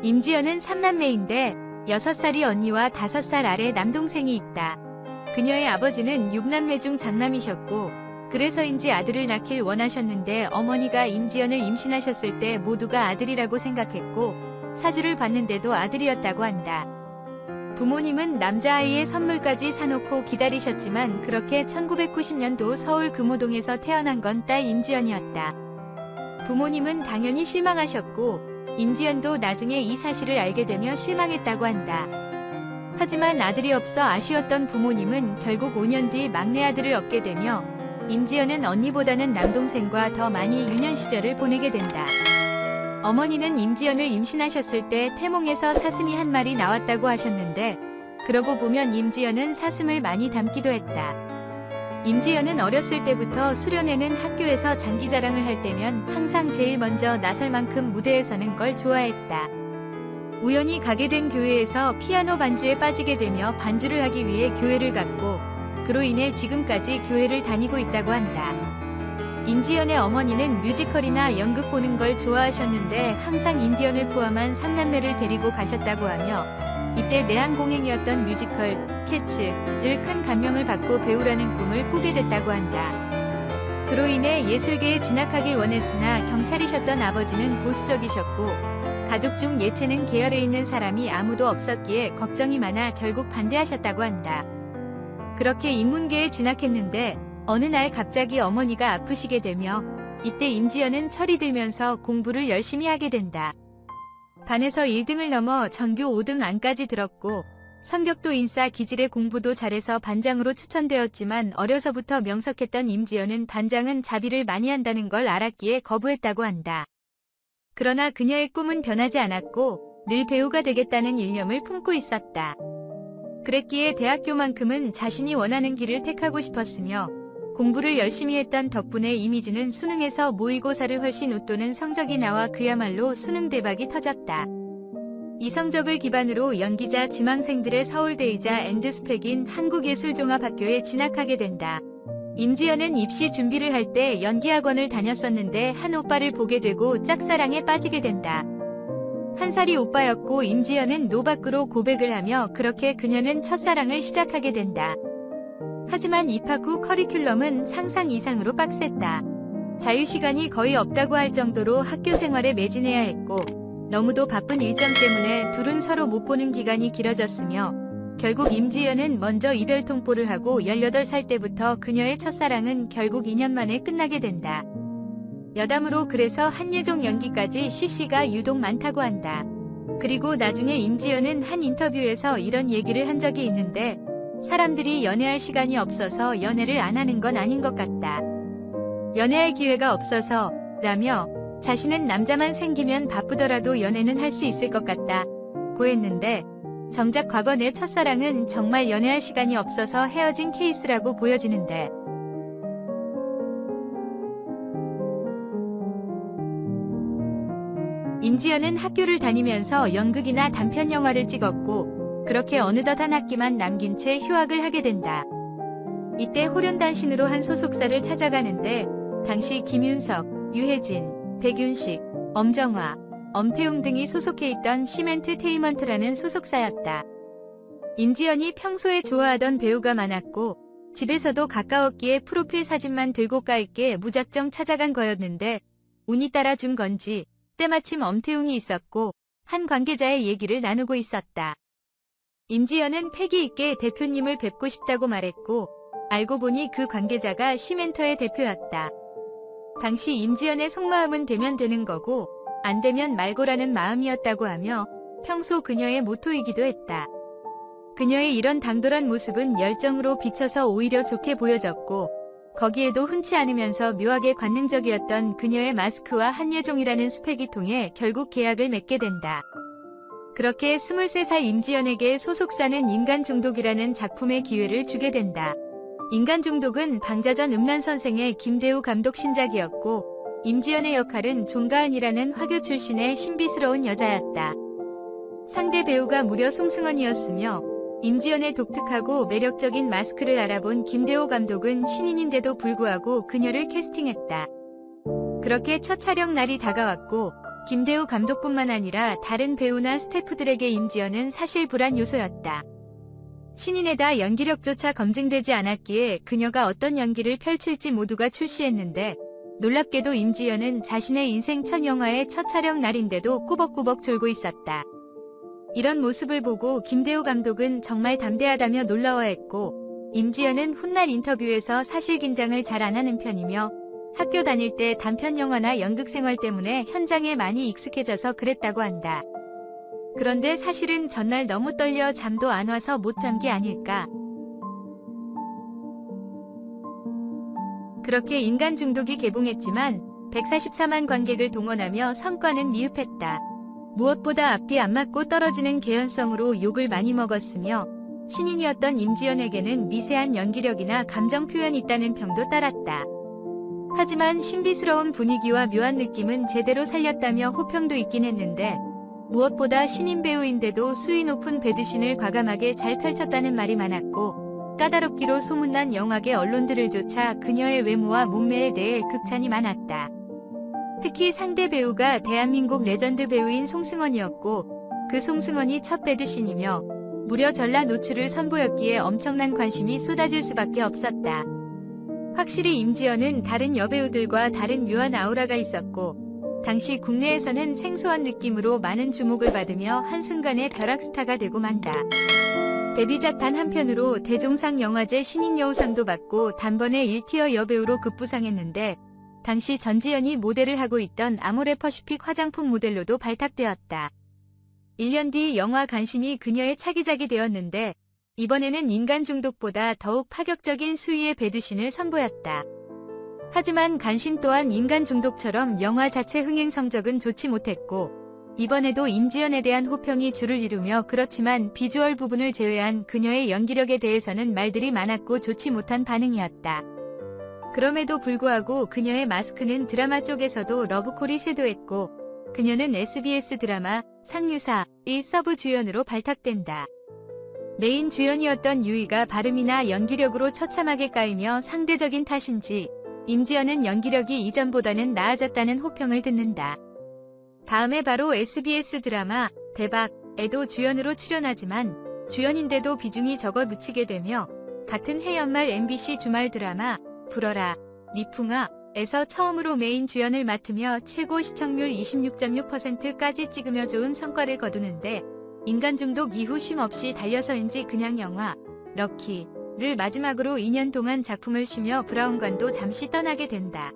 임지연은 3남매인데 6살이 언니와 5살 아래 남동생이 있다. 그녀의 아버지는 6남매 중 장남이셨고 그래서인지 아들을 낳길 원하셨는데 어머니가 임지연을 임신하셨을 때 모두가 아들이라고 생각했고 사주를 봤는데도 아들이었다고 한다. 부모님은 남자아이의 선물까지 사놓고 기다리셨지만 그렇게 1990년도 서울 금호동에서 태어난 건 딸 임지연이었다. 부모님은 당연히 실망하셨고 임지연도 나중에 이 사실을 알게 되며 실망했다고 한다. 하지만 아들이 없어 아쉬웠던 부모님은 결국 5년 뒤 막내 아들을 얻게 되며 임지연은 언니보다는 남동생과 더 많이 유년 시절을 보내게 된다. 어머니는 임지연을 임신하셨을 때 태몽에서 사슴이 한 마리 나왔다고 하셨는데 그러고 보면 임지연은 사슴을 많이 닮기도 했다. 임지연은 어렸을 때부터 수련회는 학교에서 장기자랑을 할 때면 항상 제일 먼저 나설 만큼 무대에 서는 걸 좋아했다. 우연히 가게 된 교회에서 피아노 반주에 빠지게 되며 반주를 하기 위해 교회를 갔고 그로 인해 지금까지 교회를 다니고 있다고 한다. 임지연의 어머니는 뮤지컬이나 연극 보는 걸 좋아하셨는데 항상 임지연을 포함한 3남매를 데리고 가셨다고 하며 이때 내한공행이었던 뮤지컬 캐츠를 큰 감명을 받고 배우라는 꿈을 꾸게 됐다고 한다. 그로 인해 예술계에 진학하길 원했으나 경찰이셨던 아버지는 보수적이셨고 가족 중 예체능 계열에 있는 사람이 아무도 없었기에 걱정이 많아 결국 반대하셨다고 한다. 그렇게 인문계에 진학했는데 어느 날 갑자기 어머니가 아프시게 되며 이때 임지연은 철이 들면서 공부를 열심히 하게 된다. 반에서 1등을 넘어 전교 5등 안까지 들었고 성격도 인싸 기질의 공부도 잘해서 반장으로 추천되었지만 어려서부터 명석했던 임지연은 반장은 자비를 많이 한다는 걸 알았기에 거부했다고 한다. 그러나 그녀의 꿈은 변하지 않았고 늘 배우가 되겠다는 일념을 품고 있었다. 그랬기에 대학교만큼은 자신이 원하는 길을 택하고 싶었으며 공부를 열심히 했던 덕분에 이미지는 수능에서 모의고사를 훨씬 웃도는 성적이 나와 그야말로 수능 대박이 터졌다. 이 성적을 기반으로 연기자 지망생들의 서울대이자 엔드스펙인 한국예술종합학교에 진학하게 된다. 임지연은 입시 준비를 할 때 연기학원을 다녔었는데 한 오빠를 보게 되고 짝사랑에 빠지게 된다. 1살이 오빠였고 임지연은 노밖으로 고백을 하며 그렇게 그녀는 첫사랑을 시작하게 된다. 하지만 입학 후 커리큘럼은 상상 이상으로 빡셌다. 자유시간이 거의 없다고 할 정도로 학교 생활에 매진해야 했고 너무도 바쁜 일정 때문에 둘은 서로 못 보는 기간이 길어졌으며 결국 임지연은 먼저 이별 통보를 하고 18살 때부터 그녀의 첫사랑은 결국 2년 만에 끝나게 된다. 여담으로 그래서 한예종 연기까지 CC가 유독 많다고 한다. 그리고 나중에 임지연은 한 인터뷰에서 이런 얘기를 한 적이 있는데 사람들이 연애할 시간이 없어서 연애를 안 하는 건 아닌 것 같다. 연애할 기회가 없어서 라며 자신은 남자만 생기면 바쁘더라도 연애는 할 수 있을 것 같다고 했는데 정작 과거 내 첫사랑은 정말 연애할 시간이 없어서 헤어진 케이스라고 보여지는데 임지연은 학교를 다니면서 연극이나 단편 영화를 찍었고 그렇게 어느덧 한 학기만 남긴 채 휴학을 하게 된다. 이때 호련단신으로 한 소속사를 찾아가는데 당시 김윤석, 유해진, 백윤식, 엄정화, 엄태웅 등이 소속해 있던 시멘트테이먼트라는 소속사였다. 임지연이 평소에 좋아하던 배우가 많았고 집에서도 가까웠기에 프로필 사진만 들고 까있게 무작정 찾아간 거였는데 운이 따라 준 건지 때마침 엄태웅이 있었고 한 관계자의 얘기를 나누고 있었다. 임지연은 패기 있게 대표님을 뵙고 싶다고 말했고 알고 보니 그 관계자가 시멘터의 대표였다. 당시 임지연의 속마음은 되면 되는 거고 안 되면 말고라는 마음이었다고 하며 평소 그녀의 모토이기도 했다. 그녀의 이런 당돌한 모습은 열정으로 비춰서 오히려 좋게 보여졌고 거기에도 흔치 않으면서 묘하게 관능적이었던 그녀의 마스크와 한예종이라는 스펙이 통해 결국 계약을 맺게 된다. 그렇게 23살 임지연에게 소속사는 인간중독이라는 작품의 기회를 주게 된다. 인간중독은 방자전 음란선생의 김대우 감독 신작이었고 임지연의 역할은 종가은이라는 화교 출신의 신비스러운 여자였다. 상대 배우가 무려 송승헌이었으며 임지연의 독특하고 매력적인 마스크를 알아본 김대호 감독은 신인인데도 불구하고 그녀를 캐스팅했다. 그렇게 첫 촬영 날이 다가왔고 김대우 감독뿐만 아니라 다른 배우나 스태프들에게 임지연은 사실 불안 요소였다. 신인에다 연기력조차 검증되지 않았기에 그녀가 어떤 연기를 펼칠지 모두가 출시했는데 놀랍게도 임지연은 자신의 인생 첫 영화의 첫 촬영 날인데도 꾸벅꾸벅 졸고 있었다. 이런 모습을 보고 김대우 감독은 정말 담대하다며 놀라워했고 임지연은 훗날 인터뷰에서 사실 긴장을 잘 안 하는 편이며 학교 다닐 때 단편 영화나 연극 생활 때문에 현장에 많이 익숙해져서 그랬다고 한다. 그런데 사실은 전날 너무 떨려 잠도 안 와서 못 잠 게 아닐까. 그렇게 인간 중독이 개봉했지만 144만 관객을 동원하며 성과는 미흡했다. 무엇보다 앞뒤 안 맞고 떨어지는 개연성으로 욕을 많이 먹었으며 신인이었던 임지연에게는 미세한 연기력이나 감정 표현이 있다는 평도 따랐다. 하지만 신비스러운 분위기와 묘한 느낌은 제대로 살렸다며 호평도 있긴 했는데 무엇보다 신인 배우인데도 수위 높은 배드신을 과감하게 잘 펼쳤다는 말이 많았고 까다롭기로 소문난 영화계 언론들을 조차 그녀의 외모와 몸매에 대해 극찬이 많았다. 특히 상대 배우가 대한민국 레전드 배우인 송승헌이었고 그 송승헌이 첫 배드신이며 무려 전라 노출을 선보였기에 엄청난 관심이 쏟아질 수밖에 없었다. 확실히 임지연은 다른 여배우들과 다른 묘한 아우라가 있었고 당시 국내에서는 생소한 느낌으로 많은 주목을 받으며 한순간에 벼락스타가 되고 만다. 데뷔작 단 한 편으로 대종상 영화제 신인여우상도 받고 단번에 1티어 여배우로 급부상했는데 당시 전지현이 모델을 하고 있던 아모레퍼시픽 화장품 모델로도 발탁되었다. 1년 뒤 영화 간신이 그녀의 차기작이 되었는데 이번에는 인간 중독보다 더욱 파격적인 수위의 배드신을 선보였다. 하지만 간신 또한 인간 중독처럼 영화 자체 흥행 성적은 좋지 못했고 이번에도 임지연에 대한 호평이 줄을 이루며 그렇지만 비주얼 부분을 제외한 그녀의 연기력에 대해서는 말들이 많았고 좋지 못한 반응이었다. 그럼에도 불구하고 그녀의 마스크는 드라마 쪽에서도 러브콜이 쇄도했고 그녀는 SBS 드라마 상류사의 서브 주연으로 발탁된다. 메인 주연이었던 유이가 발음이나 연기력으로 처참하게 까이며 상대적인 탓인지 임지연은 연기력이 이전보다는 나아졌다는 호평을 듣는다. 다음에 바로 SBS 드라마 대박에도 주연으로 출연하지만 주연인데도 비중이 적어 묻히게 되며 같은 해 연말 MBC 주말 드라마 불어라 미풍아에서 처음으로 메인 주연을 맡으며 최고 시청률 26.6%까지 찍으며 좋은 성과를 거두는데 인간 중독 이후 쉼없이 달려서인지 그냥 영화 럭키를 마지막으로 2년 동안 작품을 쉬며 브라운관도 잠시 떠나게 된다.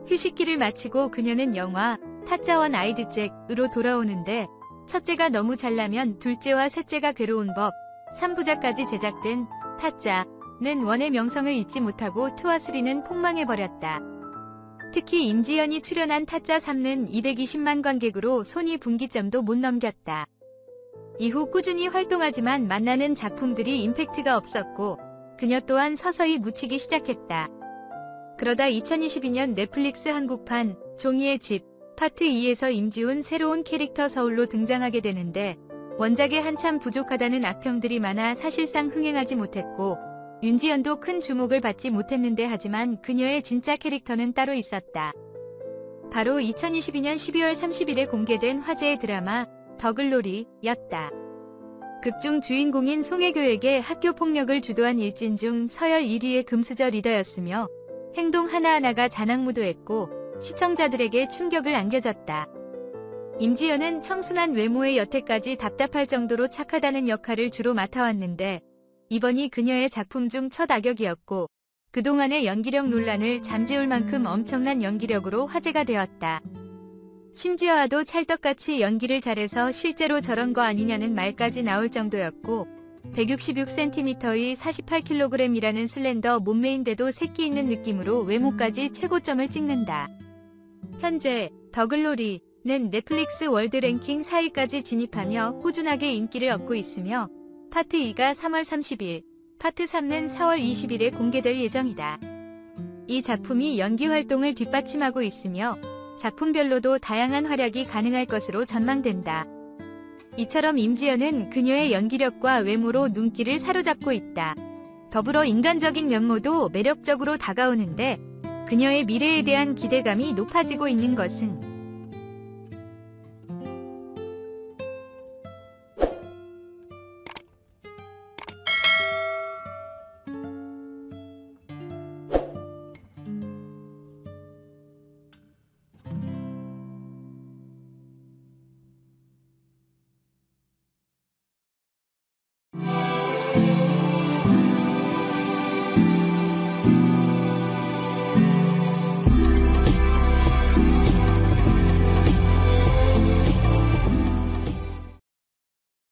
휴식기를 마치고 그녀는 영화 타짜원 아이드잭으로 돌아오는데 첫째가 너무 잘나면 둘째와 셋째가 괴로운 법 3부작까지 제작된 타짜는 원의 명성을 잊지 못하고 2와 3는 폭망해버렸다. 특히 임지연이 출연한 타짜 3는 220만 관객으로 손이 분기점도 못 넘겼다. 이후 꾸준히 활동하지만 만나는 작품들이 임팩트가 없었고 그녀 또한 서서히 묻히기 시작했다. 그러다 2022년 넷플릭스 한국판 종이의 집 파트 2에서 임지훈 새로운 캐릭터 서울로 등장하게 되는데 원작에 한참 부족하다는 악평들이 많아 사실상 흥행하지 못했고 윤지연도 큰 주목을 받지 못했는데 하지만 그녀의 진짜 캐릭터는 따로 있었다. 바로 2022년 12월 30일에 공개된 화제의 드라마 더글로리였다. 극중 주인공인 송혜교에게 학교 폭력을 주도한 일진 중 서열 1위의 금수저 리더였으며 행동 하나하나가 잔악무도했고 시청자들에게 충격을 안겨줬다. 임지연은 청순한 외모에 여태까지 답답할 정도로 착하다는 역할을 주로 맡아왔는데 이번이 그녀의 작품 중 첫 악역이었고 그동안의 연기력 논란을 잠재울 만큼 엄청난 연기력으로 화제가 되었다. 심지어 아도 찰떡같이 연기를 잘해서 실제로 저런 거 아니냐는 말까지 나올 정도였고 166cm의 48kg이라는 슬렌더 몸매인데도 새끼 있는 느낌으로 외모까지 최고점을 찍는다. 현재 더글로리는 넷플릭스 월드 랭킹 4위까지 진입하며 꾸준하게 인기를 얻고 있으며 파트 2가 3월 30일, 파트 3는 4월 20일에 공개될 예정이다. 이 작품이 연기 활동을 뒷받침하고 있으며 작품별로도 다양한 활약이 가능할 것으로 전망된다. 이처럼 임지연은 그녀의 연기력과 외모로 눈길을 사로잡고 있다. 더불어 인간적인 면모도 매력적으로 다가오는데 그녀의 미래에 대한 기대감이 높아지고 있는 것은